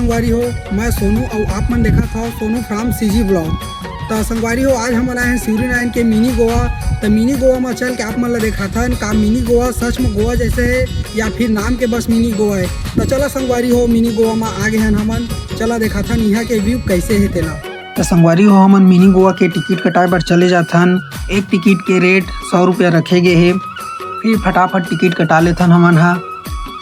संगवारी हो, मैं सोनू और आप मन देखा था सोनू फ्राम सीजी ब्लॉग। तो संगवारी हो, आज हम आए हैं शिवरी नारायण के मिनी गोवा। तो मिनी गोवा में चल के आप मन ला देखा था का मिनी गोवा सच में गोवा जैसे है या फिर नाम के बस मिनी गोवा है। तो चला संगवारी हो, मिनी गोवा में आ गए हैं हमन, चला देखा था यहाँ के व्यू कैसे है तेला। तो संगवारी हो, हमन मिनी गोवा के टिकट कटाए पर चले जाथन। एक टिकट के रेट 100 रुपया रखे गए है। फिर फटाफट टिकट कटा लेथन हमन हा।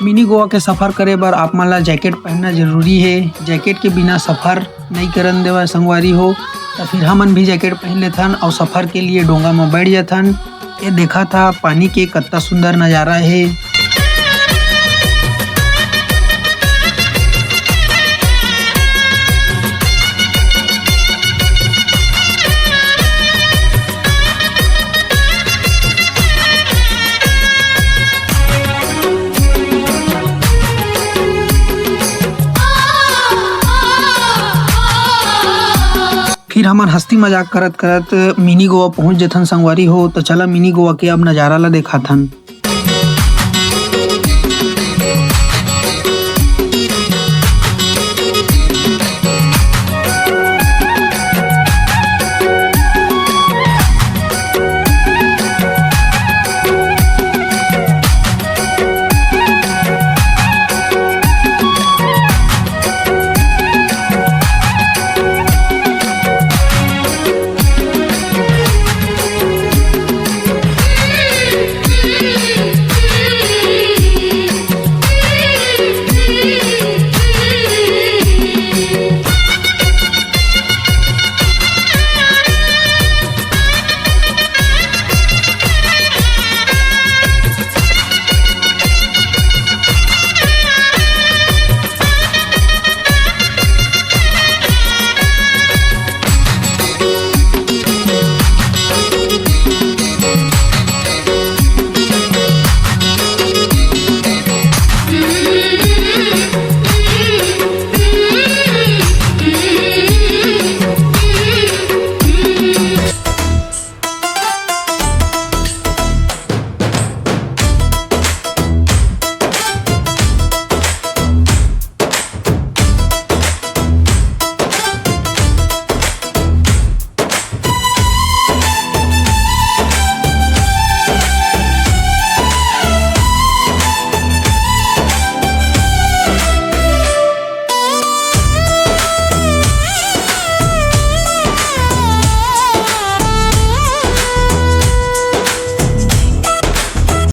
मिनी गोवा के सफ़र करे बर आप मन ला जैकेट पहनना जरूरी है। जैकेट के बिना सफ़र नहीं करन देवा संगवारी हो। तो फिर हमन भी जैकेट पहन लेथन और सफ़र के लिए डोंगा में बैठ जाथन। ये देखा था पानी के कितना सुंदर नज़ारा है। फिर हमन हंसती मजाक करत करत मिनी गोवा पहुंच जथन संगवारी हो। तो चला मिनी गोवा के अब नज़ारा ला देखा थन।